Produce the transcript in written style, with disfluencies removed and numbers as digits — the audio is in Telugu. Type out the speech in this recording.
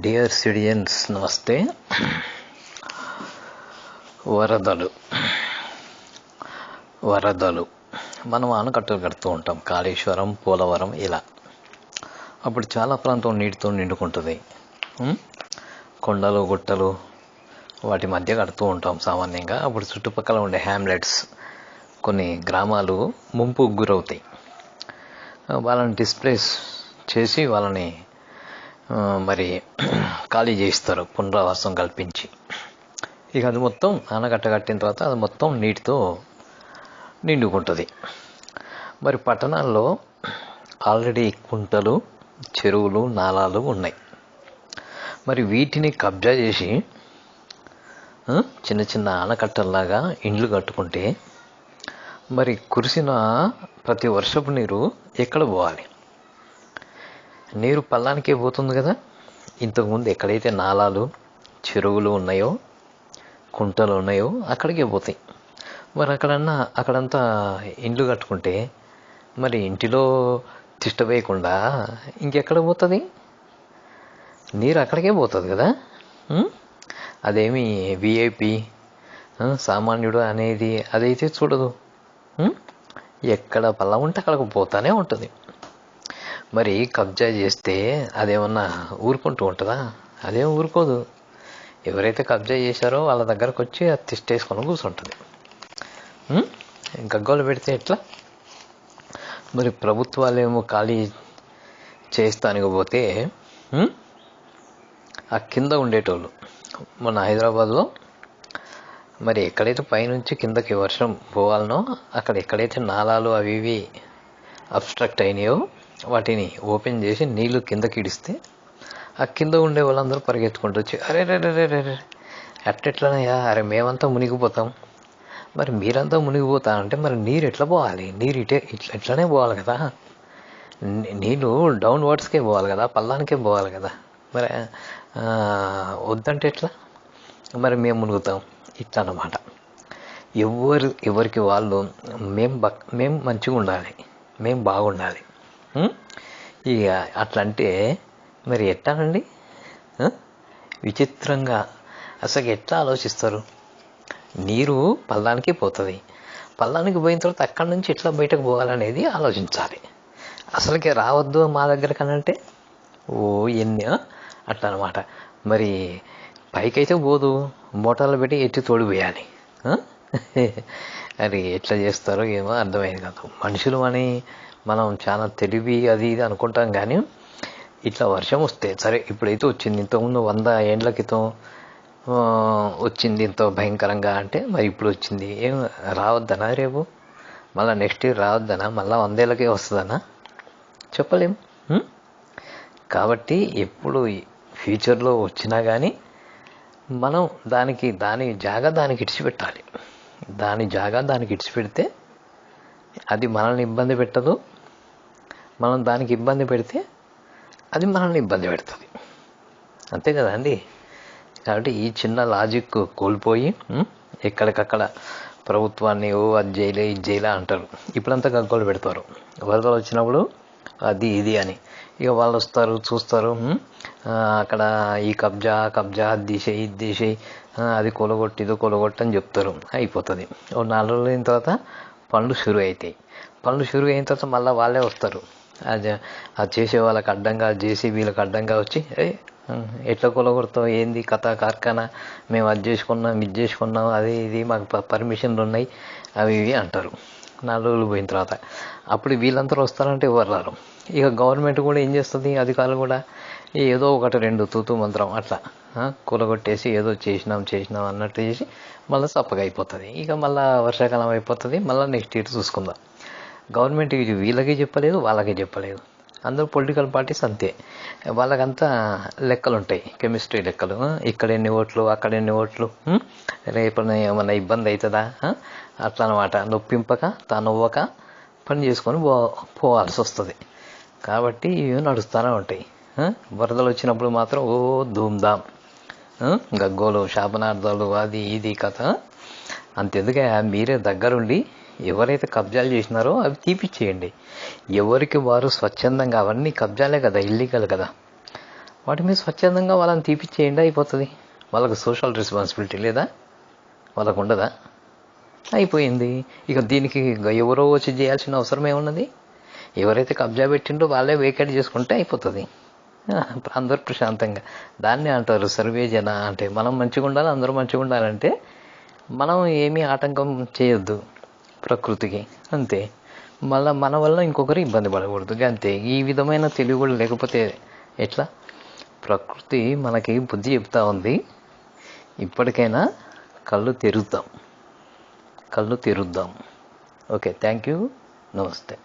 డియర్ సిటిజన్స్, నమస్తే. వరదలు వరదలు మనం ఆనకట్టలు కడుతూ ఉంటాం. కాళేశ్వరం, పోలవరం ఇలా. అప్పుడు చాలా ప్రాంతం నీటితో నిండుకుంటుంది. కొండలు, గుట్టలు వాటి మధ్య కడుతూ ఉంటాం సామాన్యంగా. అప్పుడు చుట్టుపక్కల ఉండే హ్యామ్లెట్స్, కొన్ని గ్రామాలు ముంపుకు గురవుతాయి. వాళ్ళని డిస్ప్లేస్ చేసి వాళ్ళని మరి ఖాళీ చేయిస్తారు, పునరావాసం కల్పించి. ఇక అది మొత్తం ఆనకట్ట కట్టిన తర్వాత అది మొత్తం నీటితో నిండుకుంటుంది. మరి పట్టణాల్లో ఆల్రెడీ కుంటలు, చెరువులు, నాలాలు ఉన్నాయి. మరి వీటిని కబ్జా చేసి చిన్న చిన్న ఆనకట్టల్లాగా ఇండ్లు కట్టుకుంటే మరి కురిసిన ప్రతి వర్షపు నీరు ఎక్కడ పోవాలి? నీరు పల్లానికే పోతుంది కదా. ఇంతకుముందు ఎక్కడైతే నాలాలు, చెరువులు ఉన్నాయో, కుంటలు ఉన్నాయో అక్కడికే పోతాయి. మరి అక్కడంతా ఇండ్లు కట్టుకుంటే మరి ఇంటిలో తిష్ట వేయకుండా ఇంకెక్కడ పోతుంది? నీరు అక్కడికే పోతుంది కదా. అదేమి విఐపి సామాన్యుడు అనేది అదైతే చూడదు. ఎక్కడ పల్లం ఉంటే అక్కడికి పోతానే ఉంటుంది. మరి కబ్జా చేస్తే అదేమన్నా ఊరుకుంటూ ఉంటుందా? అదేం ఊరుకోదు. ఎవరైతే కబ్జా చేశారో వాళ్ళ దగ్గరకు వచ్చి అది తిష్టేసుకొని కూర్చుంటుంది. గగ్గోలు పెడితే ఎట్లా? మరి ప్రభుత్వాలేమో ఖాళీ చేస్తానికి పోతే ఆ కింద ఉండేటోళ్ళు, మన హైదరాబాద్లో మరి ఎక్కడైతే పైనుంచి కిందకి వర్షం పోవాలనో అక్కడ ఎక్కడైతే నాలాలు అవి ఇవి అబ్స్ట్రక్ట్ అయినాయో వాటిని ఓపెన్ చేసి నీళ్లు కిందకి ఇడిస్తే ఆ కింద ఉండే వాళ్ళందరూ పరిగెత్తుకుంటూ వచ్చి అరే రే రే రే రే ఎట్లనయ్యా, అరే మేమంతా మునిగిపోతాం, మరి మీరంతా మునిగిపోతానంటే మరి నీరు ఎట్లా పోవాలి? నీరు ఇట్లనే పోవాలి కదా. నీళ్ళు డౌన్ వర్డ్స్కే పోవాలి కదా, పల్లానికే పోవాలి కదా. మరి వద్దంటే ఎట్లా? మరి మేము మునుగుతాం ఇట్లా అన్నమాట. ఎవరికి వాళ్ళు మేము మంచిగా ఉండాలి, మేము బాగుండాలి. ఇక అట్లా అంటే మరి ఎట్లానండి? విచిత్రంగా అసలు ఎట్లా ఆలోచిస్తారు? నీరు పల్లానికి పోతుంది, పల్లానికి పోయిన తర్వాత అక్కడి నుంచి ఎట్లా బయటకు పోవాలనేది ఆలోచించాలి. అసలుకే రావద్దు మా దగ్గర కనంటే ఎన్ని అట్లా అనమాట. మరి పైకైతే పోదు, మోటార్లు పెట్టి ఎత్తి తోడిపోయాలి. అది ఎట్లా చేస్తారో ఏమో అర్థమైంది కాదు. మనుషులు అని మనం చాలా తెలివి అది ఇది అనుకుంటాం, కానీ ఇట్లా వర్షం వస్తే సరే ఇప్పుడైతే వచ్చింది, ఇంతకుముందు 100 ఏండ్ల క్రితం వచ్చింది ఇంత భయంకరంగా అంటే మరి ఇప్పుడు వచ్చింది ఏం రావద్దనా? రేపు మళ్ళీ నెక్స్ట్ ఇయర్ రావద్దనా? మళ్ళీ 100 ఏళ్ళకే వస్తుందనా? చెప్పలేం. కాబట్టి ఎప్పుడు ఫ్యూచర్లో వచ్చినా కానీ మనం దాని జాగా దానికి ఇడిచిపెట్టాలి. దాని జాగా దానికి ఇడిచిపెడితే అది మనల్ని ఇబ్బంది పెట్టదు, మనం దానికి ఇబ్బంది పెడితే అది మనల్ని ఇబ్బంది పెడుతుంది. అంతే కదా అండి. కాబట్టి ఈ చిన్న లాజిక్ కోల్పోయి ఎక్కడికక్కడ ప్రభుత్వాన్ని అది చేయలే ఇది చేయలే అంటారు. ఇప్పుడంతా గగ్గోలు పెడతారు వరదలు వచ్చినప్పుడు అది ఇది అని. ఇక వాళ్ళు వస్తారు, చూస్తారు, అక్కడ ఈ కబ్జా అది తీసేయి ఇది తీసేయి, అది కొలగొట్టి ఇది కొలగొట్టి అని చెప్తారు. అయిపోతుంది. 4 రోజులు అయిన తర్వాత పనులు షురు అవుతాయి. పనులు షురు అయిన తర్వాత మళ్ళీ వాళ్ళే వస్తారు. అది చేసే వాళ్ళకి అడ్డంగా, జేసీబీలకు అడ్డంగా వచ్చి ఎట్లా కొలగొడతావు, ఏంది కథ కార్ఖానా, మేము అది చేసుకున్నాం ఇది చేసుకున్నాం, అది ఇది మాకు పర్మిషన్లు ఉన్నాయి అవి ఇవి అంటారు. 4 రోజులు పోయిన తర్వాత అప్పుడు వీళ్ళందరూ వస్తారంటే ఎవరు రారు. ఇక గవర్నమెంట్ కూడా ఏం చేస్తుంది, అధికారులు కూడా ఏదో 1-2 తూతూ మంత్రం అట్లా కూలగొట్టేసి ఏదో చేసినాం అన్నట్టు చేసి మళ్ళీ చప్పగా అయిపోతుంది. ఇక మళ్ళీ వర్షాకాలం అయిపోతుంది. మళ్ళీ నెక్స్ట్ ఇయర్ చూసుకుందాం. గవర్నమెంట్ ఇది వీళ్ళకి చెప్పలేదు, వాళ్ళకి చెప్పలేదు. అందరూ పొలిటికల్ పార్టీస్ అంతే. వాళ్ళకంతా లెక్కలు ఉంటాయి, కెమిస్ట్రీ లెక్కలు. ఇక్కడ ఎన్ని ఓట్లు, అక్కడ ఎన్ని ఓట్లు, రేపు ఏమన్నా ఇబ్బంది అవుతుందా అట్లా అనమాట. నొప్పింపక తానొవ్వక పని చేసుకొని పోవాల్సి వస్తుంది. కాబట్టి ఇవి నడుస్తూనే ఉంటాయి. వరదలు వచ్చినప్పుడు మాత్రం ధూమ్ధామ్, గగ్గోలు, శాపనార్థాలు, అది ఇది కథ. అంతెందుకే, మీరే దగ్గరుండి ఎవరైతే కబ్జాలు చేసినారో అవి తీపిచ్చేయండి. ఎవరికి వారు స్వచ్ఛందంగా, అవన్నీ కబ్జాలే కదా, ఇల్లీగల్ కదా. వాటి మీద స్వచ్ఛందంగా వాళ్ళని తీపిచ్చేయండి, అయిపోతుంది. వాళ్ళకు సోషల్ రెస్పాన్సిబిలిటీ లేదా? వాళ్ళకు ఉండదా? అయిపోయింది. ఇక దీనికి ఎవరో వచ్చి చేయాల్సిన అవసరం ఏమున్నది? ఎవరైతే కబ్జా పెట్టిండో వాళ్ళే వేకేట్ చేసుకుంటే అయిపోతుంది. అందరూ ప్రశాంతంగా. దాన్ని అంటారు సర్వే జన అంటే. మనం మంచిగా ఉండాలి, అందరూ మంచిగా ఉండాలంటే మనం ఏమీ ఆటంకం చేయొద్దు ప్రకృతికి, అంతే. మళ్ళీ మన వల్ల ఇంకొకరు ఇబ్బంది పడకూడదు, అంతే. ఈ విధమైన తెలివి కూడా లేకపోతే ఎట్లా? ప్రకృతి మనకి బుద్ధి చెప్తా ఉంది. ఇప్పటికైనా కళ్ళు తెరుద్దాం. ఓకే, థ్యాంక్ యూ, నమస్తే.